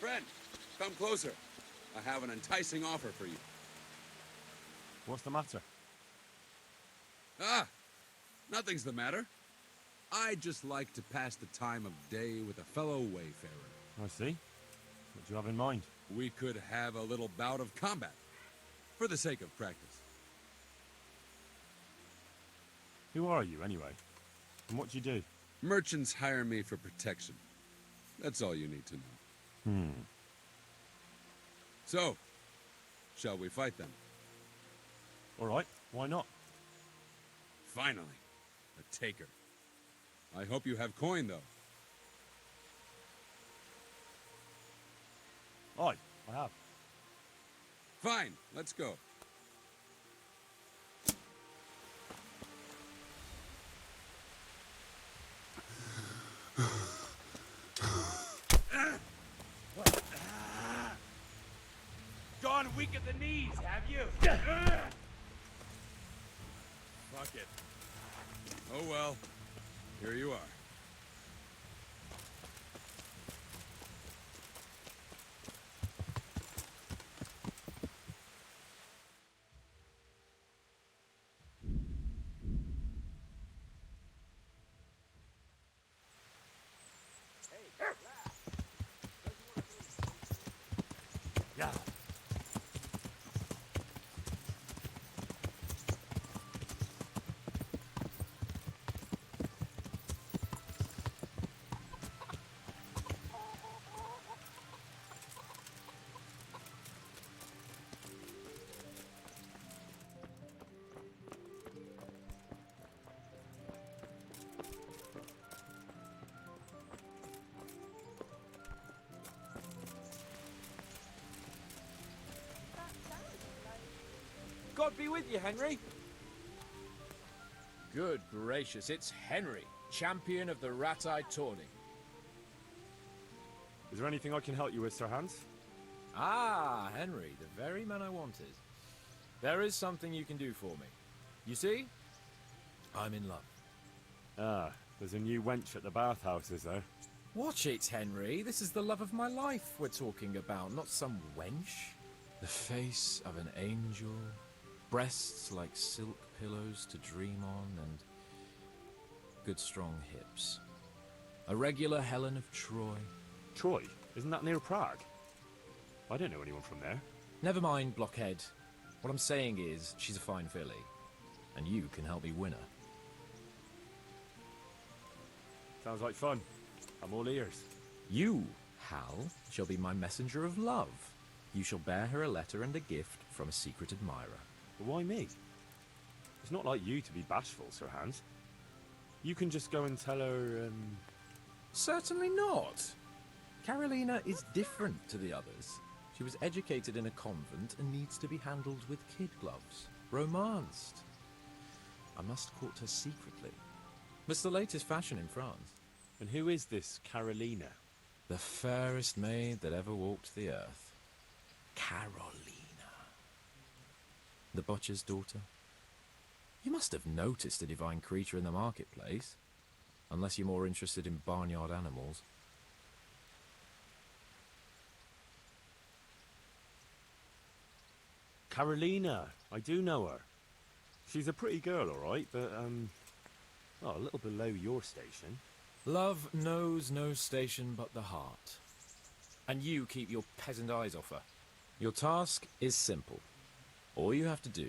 Friend, come closer. I have an enticing offer for you. What's the matter? Ah, nothing's the matter. I'd just like to pass the time of day with a fellow wayfarer. I see. What do you have in mind? We could have a little bout of combat, for the sake of practice. Who are you, anyway? And what do you do? Merchants hire me for protection. That's all you need to know. So, shall we fight them? All right, why not? Finally, a taker. I hope you have coin, though. Aye, I have. Fine, let's go. Gone weak at the knees, have you? Fuck it. Oh well. Here you are. Yeah. God be with you, Henry. Good gracious, it's Henry, champion of the Rat-Eye Tourney. Is there anything I can help you with, Sir Hans? Ah, Henry, the very man I wanted. There is something you can do for me. You see? I'm in love. Ah, there's a new wench at the bathhouse, is there? Watch it, Henry. This is the love of my life we're talking about, not some wench. The face of an angel, breasts like silk pillows to dream on, and good strong hips. A regular Helen of Troy. Troy? Isn't that near Prague? I don't know anyone from there. Never mind, blockhead. What I'm saying is, she's a fine filly, and you can help me win her. Sounds like fun. I'm all ears. You, Hal, shall be my messenger of love. You shall bear her a letter and a gift from a secret admirer. But why me? It's not like you to be bashful, Sir Hans. You can just go and tell her, Certainly not. Carolina is different to the others. She was educated in a convent and needs to be handled with kid gloves. Romanced. I must court her secretly. It's the latest fashion in France. And who is this Carolina? The fairest maid that ever walked the earth. Carolina. The butcher's daughter. You must have noticed a divine creature in the marketplace. Unless you're more interested in barnyard animals. Carolina. I do know her. She's a pretty girl, all right, but, well, a little below your station. Love knows no station but the heart. And you keep your peasant eyes off her. Your task is simple. All you have to do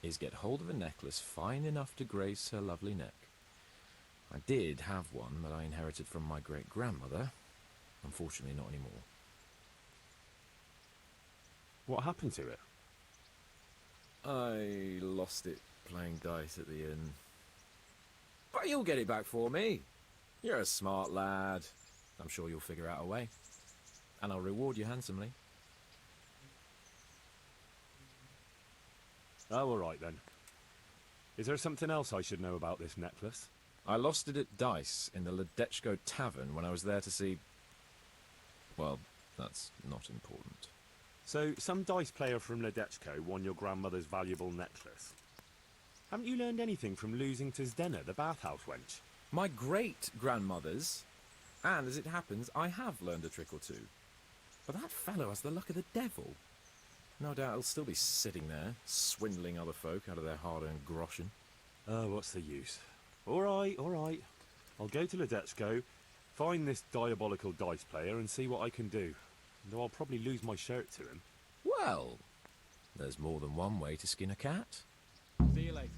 is get hold of a necklace fine enough to grace her lovely neck. I did have one that I inherited from my great-grandmother. Unfortunately, not anymore. What happened to it? I lost it playing dice at the inn. But you'll get it back for me. You're a smart lad. I'm sure you'll figure out a way. And I'll reward you handsomely. Oh, all right then. Is there something else I should know about this necklace? I lost it at dice in the Ledechko Tavern when I was there to see... Well, that's not important. So, some dice player from Ledechko won your grandmother's valuable necklace. Haven't you learned anything from losing to Zdena, the bathhouse wench? My great-grandmother's, and as it happens, I have learned a trick or two. But that fellow has the luck of the devil. No doubt he'll still be sitting there, swindling other folk out of their hard-earned groschen. Oh, what's the use? All right, all right. I'll go to Ledetchko, find this diabolical dice player and see what I can do. Though I'll probably lose my shirt to him. Well, there's more than one way to skin a cat. See you later.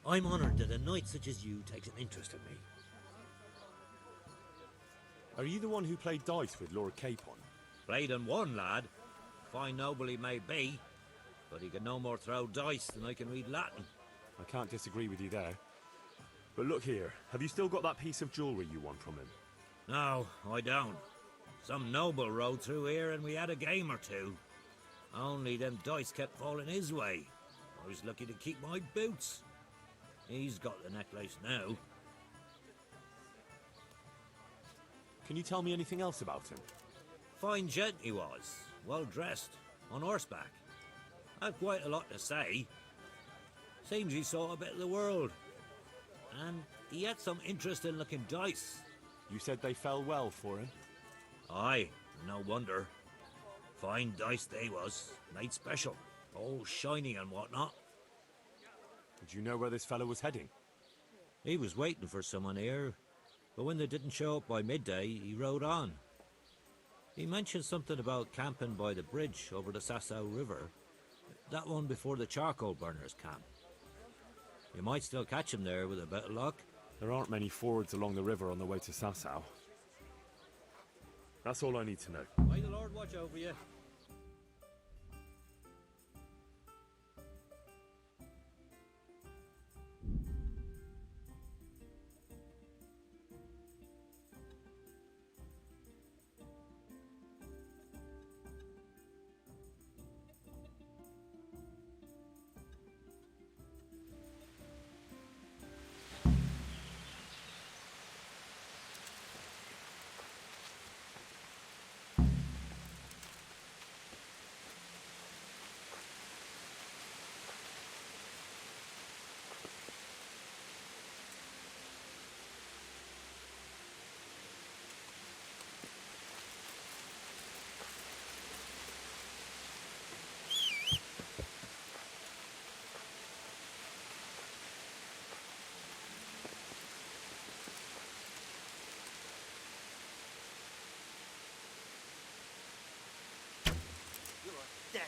I'm honoured that a knight such as you takes an interest in me. Are you the one who played dice with Lord Capon? Played and won, lad. Fine noble he may be, but he can no more throw dice than I can read Latin. I can't disagree with you there. But look here, have you still got that piece of jewellery you won from him? No, I don't. Some noble rode through here and we had a game or two. Only them dice kept falling his way. I was lucky to keep my boots. He's got the necklace now. Can you tell me anything else about him? Fine gent he was, well dressed, on horseback. Had quite a lot to say. Seems he saw a bit of the world. And he had some interesting looking dice. You said they fell well for him? Aye, no wonder. Fine dice they was, made special, all shiny and whatnot. Did you know where this fellow was heading? He was waiting for someone here, but when they didn't show up by midday, he rode on. He mentioned something about camping by the bridge over the Sasau River. That one before the charcoal burners camp. You might still catch him there with a bit of luck. There aren't many fords along the river on the way to Sasau. That's all I need to know. May the Lord watch over you. Yeah!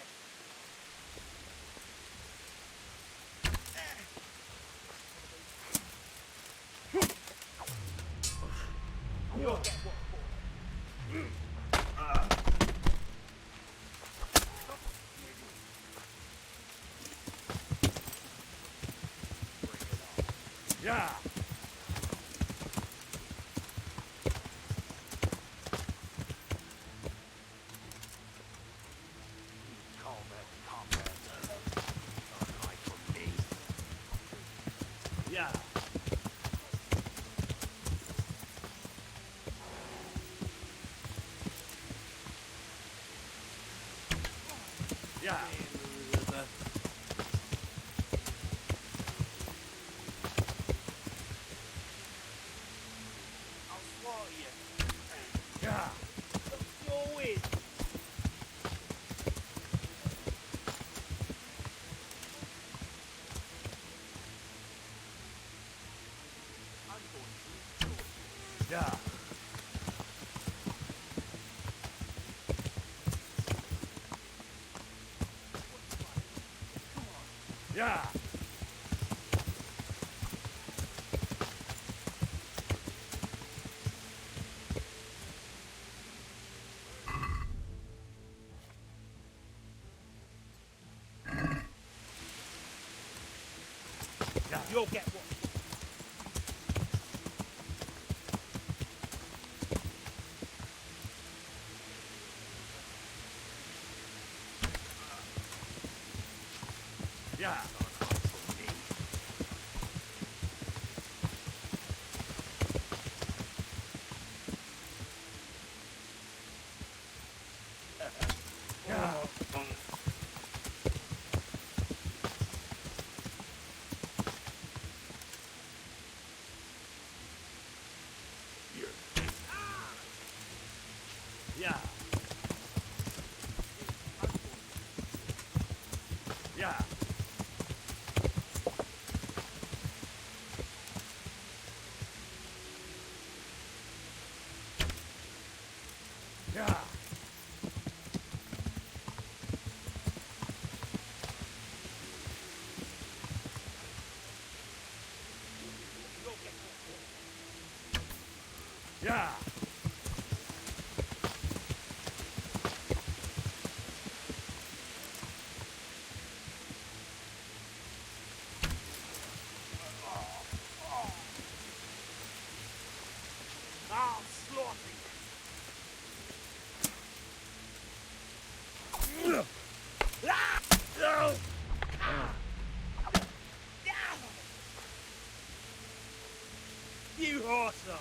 Yeah! Yeah! You'll get one. Yeah. Yeah. Yeah. Yeah. Yeah. I'll slaughter you. You horse on.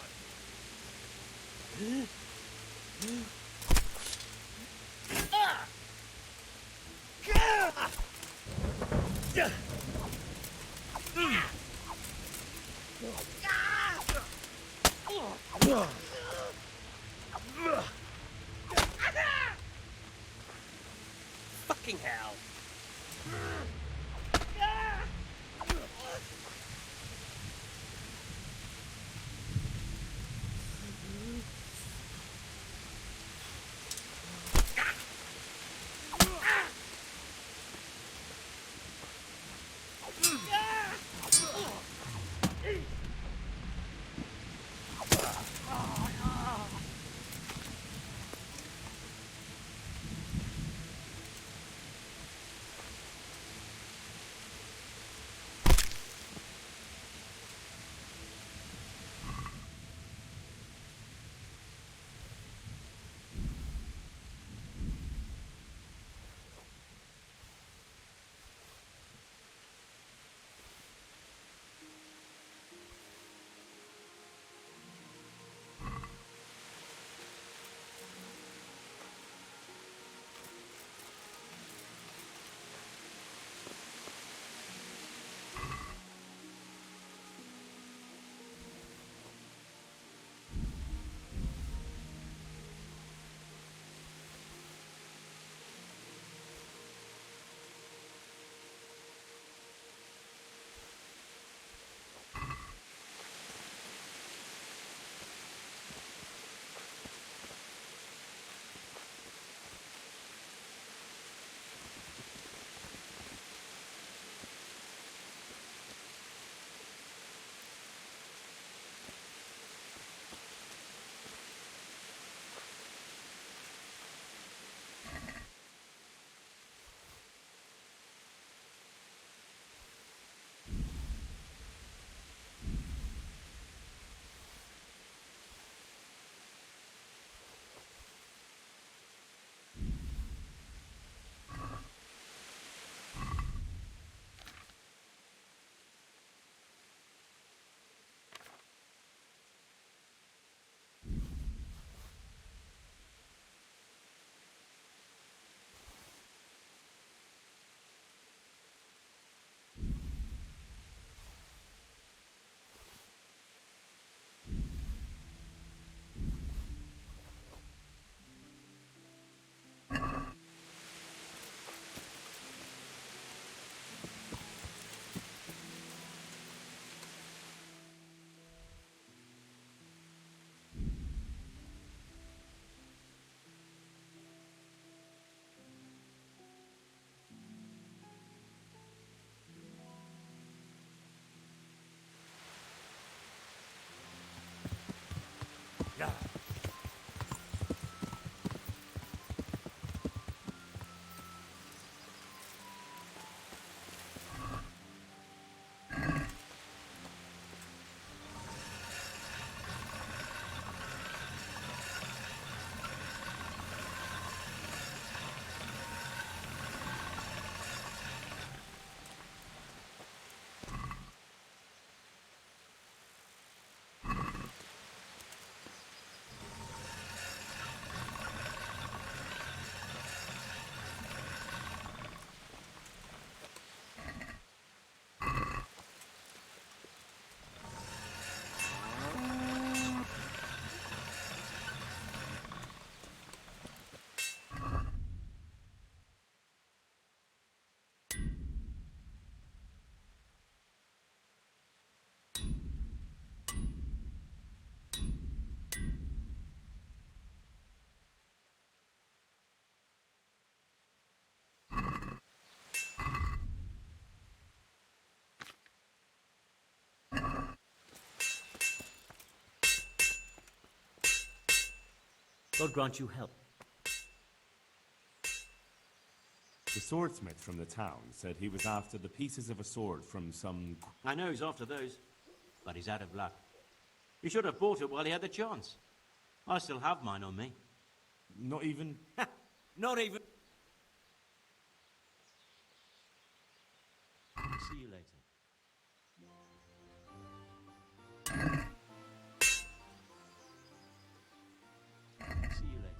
Fucking hell. God grant you help. The swordsmith from the town said he was after the pieces of a sword from some... I know he's after those, but he's out of luck. He should have bought it while he had the chance. I still have mine on me. Not even... Not even... See you later. See you later.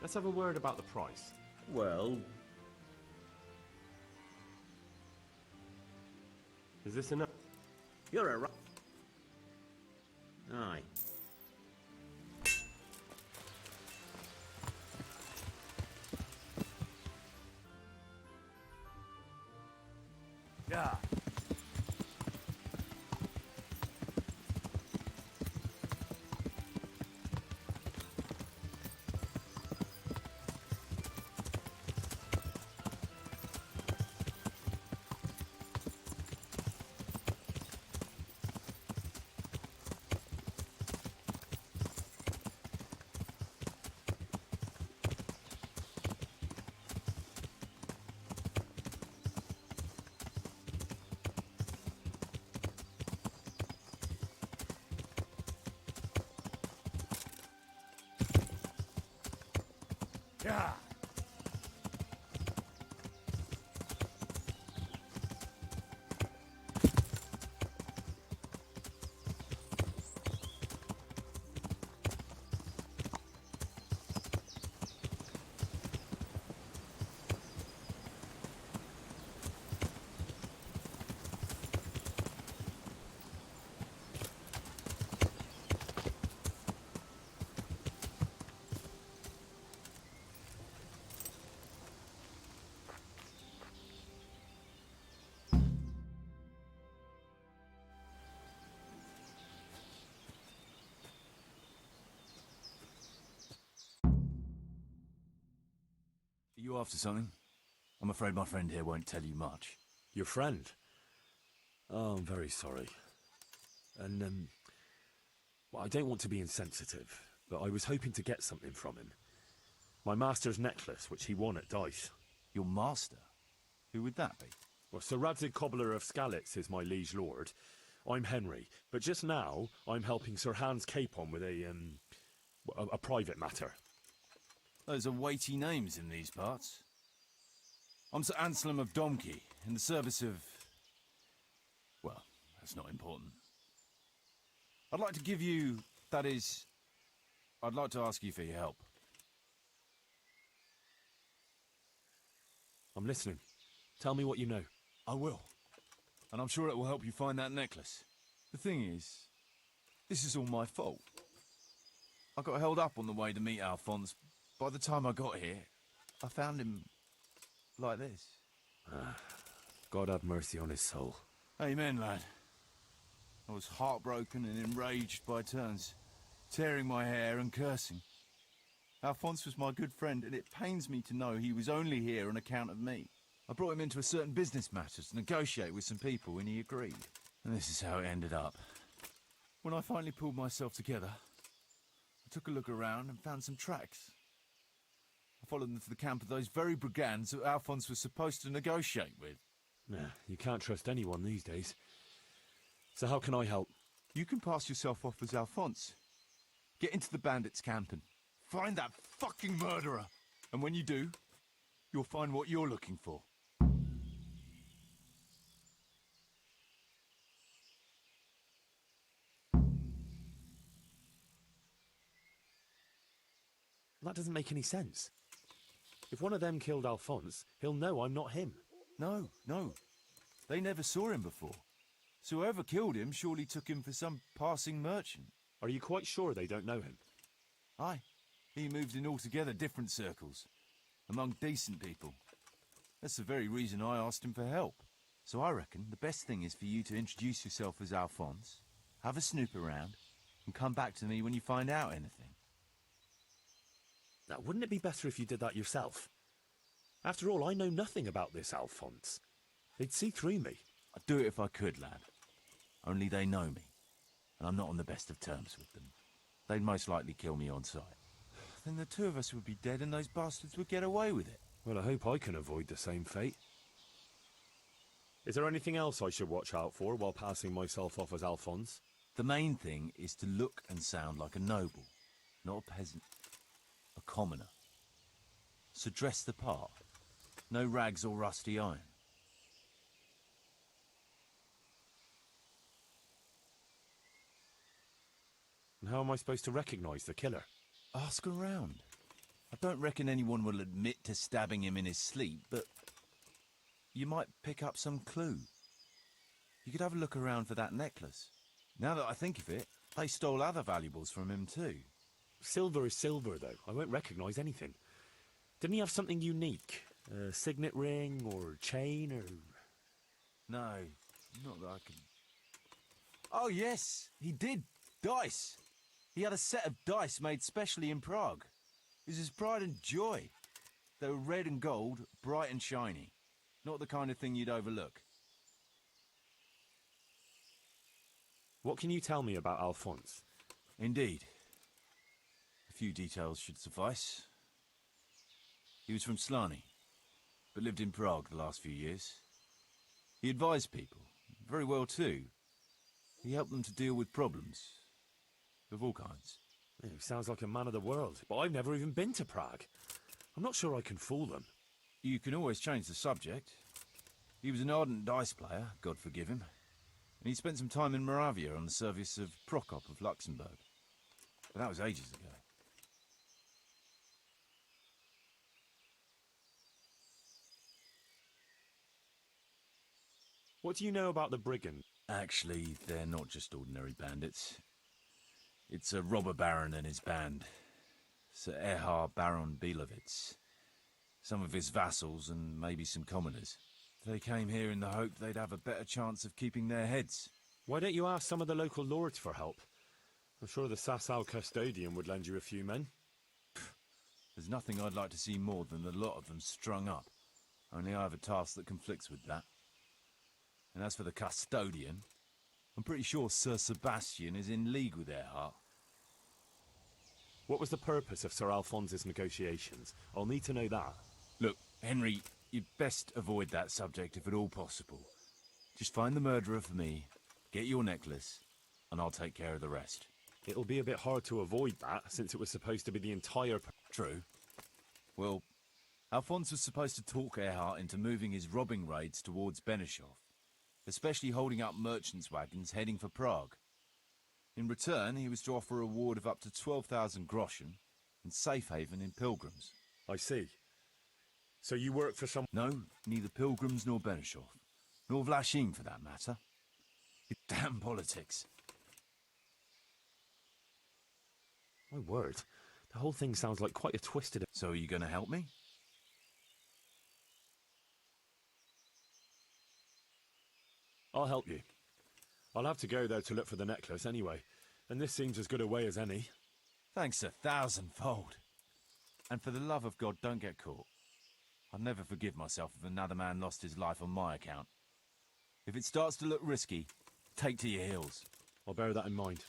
Let's have a word about the price. Well, Is this enough? you're a Aye. Yeah. Yeah. Are you after something? I'm afraid my friend here won't tell you much. Your friend? Oh, I'm very sorry. And, well, I don't want to be insensitive, but I was hoping to get something from him. My master's necklace, which he won at dice. Your master? Who would that be? Well, Sir Radzig Kobyla of Skalitz is my liege lord. I'm Henry, but just now I'm helping Sir Hans Capon with a private matter. Those are weighty names in these parts. I'm Sir Anselm of Domkey, in the service of... well, that's not important. I'd like to give you... that is... I'd like to ask you for your help. I'm listening. Tell me what you know. I will. And I'm sure it will help you find that necklace. The thing is, this is all my fault. I got held up on the way to meet Alphonse. By the time I got here, I found him like this. God have mercy on his soul. Amen, lad. I was heartbroken and enraged by turns, tearing my hair and cursing. Alphonse was my good friend, and it pains me to know he was only here on account of me. I brought him into a certain business matter to negotiate with some people, and he agreed. And this is how it ended up. When I finally pulled myself together, I took a look around and found some tracks. I followed them to the camp of those very brigands that Alphonse was supposed to negotiate with. Nah, you can't trust anyone these days. So how can I help? You can pass yourself off as Alphonse. Get into the bandits' camp and find that fucking murderer. And when you do, you'll find what you're looking for. That doesn't make any sense. If one of them killed Alphonse, he'll know I'm not him. No. They never saw him before. So whoever killed him surely took him for some passing merchant. Are you quite sure they don't know him? Aye. He moved in altogether different circles, among decent people. That's the very reason I asked him for help. So I reckon the best thing is for you to introduce yourself as Alphonse, have a snoop around, and come back to me when you find out anything. Now, wouldn't it be better if you did that yourself? After all, I know nothing about this Alphonse. They'd see through me. I'd do it if I could, lad. Only they know me, and I'm not on the best of terms with them. They'd most likely kill me on sight. Then the two of us would be dead and those bastards would get away with it. Well, I hope I can avoid the same fate. Is there anything else I should watch out for while passing myself off as Alphonse? The main thing is to look and sound like a noble, not a peasant. A commoner. So dress the part. No rags or rusty iron. And how am I supposed to recognise the killer? Ask around. I don't reckon anyone will admit to stabbing him in his sleep, but you might pick up some clue. You could have a look around for that necklace. Now that I think of it, they stole other valuables from him too. Silver is silver, though. I won't recognise anything. Didn't he have something unique? A signet ring or chain or... No, not that I can... Oh yes, he did. Dice. He had a set of dice made specially in Prague. It was his pride and joy. They were red and gold, bright and shiny. Not the kind of thing you'd overlook. What can you tell me about Alphonse? Indeed. A few details should suffice. He was from Slani, but lived in Prague the last few years. He advised people, very well too. He helped them to deal with problems, of all kinds. Yeah, he sounds like a man of the world, but I've never even been to Prague. I'm not sure I can fool them. You can always change the subject. He was an ardent dice player, God forgive him. And he spent some time in Moravia on the service of Prokop of Luxembourg. But that was ages ago. What do you know about the brigand? Actually, they're not just ordinary bandits. It's a robber baron and his band. Sir Erhard Baron Bielowitz. Some of his vassals and maybe some commoners. They came here in the hope they'd have a better chance of keeping their heads. Why don't you ask some of the local lords for help? I'm sure the Sasau custodian would lend you a few men. There's nothing I'd like to see more than a lot of them strung up. Only I have a task that conflicts with that. And as for the custodian, I'm pretty sure Sir Sebastian is in league with Erhard. What was the purpose of Sir Alphonse's negotiations? I'll need to know that. Look, Henry, you'd best avoid that subject if at all possible. Just find the murderer for me, get your necklace, and I'll take care of the rest. It'll be a bit hard to avoid that, since it was supposed to be the entire... True. Well, Alphonse was supposed to talk Erhard into moving his robbing raids towards Benishov, especially holding up merchants' wagons heading for Prague. In return, he was to offer a reward of up to 12,000 groschen and safe haven in Pilgrims. I see. So you work for some... No, neither Pilgrims nor Benishov, nor Vlachin for that matter. It's damn politics. My word, the whole thing sounds like quite a twisted... So are you going to help me? I'll help you. I'll have to go, though, to look for the necklace anyway. And this seems as good a way as any. Thanks 1,000-fold. And for the love of God, don't get caught. I'd never forgive myself if another man lost his life on my account. If it starts to look risky, take to your heels. I'll bear that in mind.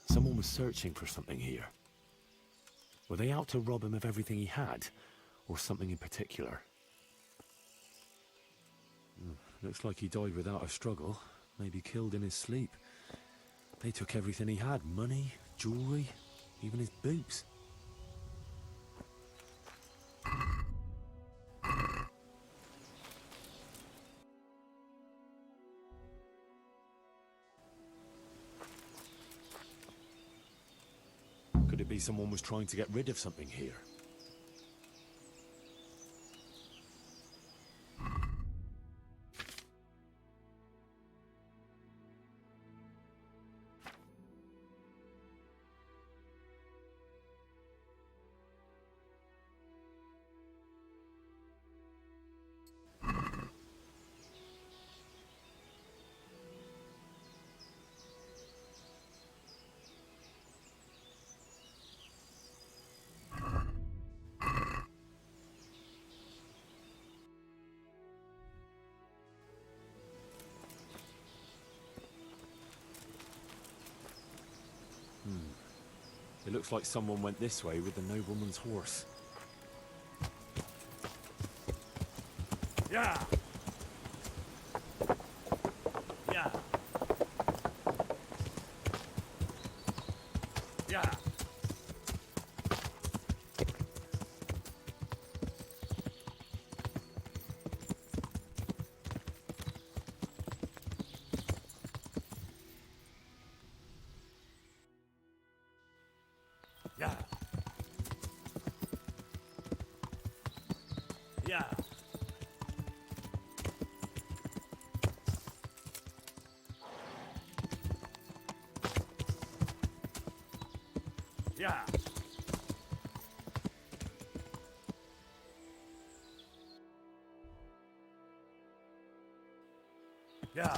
Someone was searching for something here. Were they out to rob him of everything he had, or something in particular? Looks like he died without a struggle, maybe killed in his sleep. They took everything he had, money, jewelry, even his boots. Could it be someone was trying to get rid of something here? looks like someone went this way with the nobleman's horse. Yeah. Yeah. Yeah. Yeah. Yeah. Yeah. Yeah.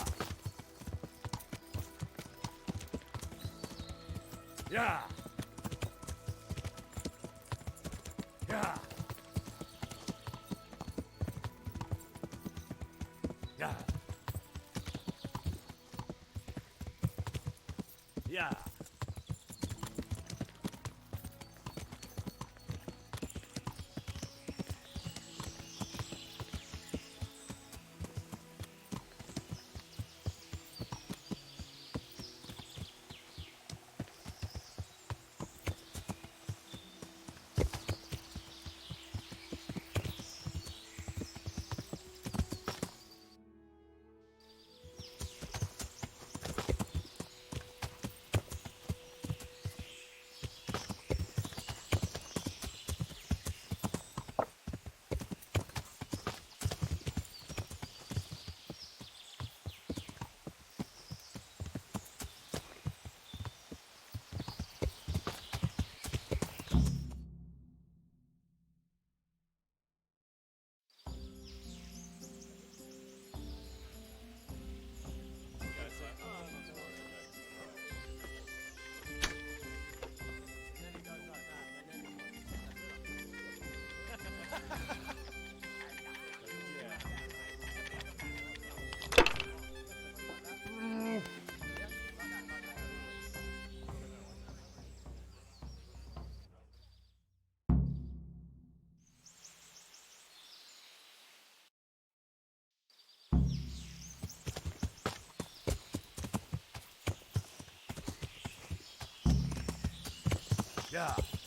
Yeah. Yeah. Yeah. Yeah. Yeah.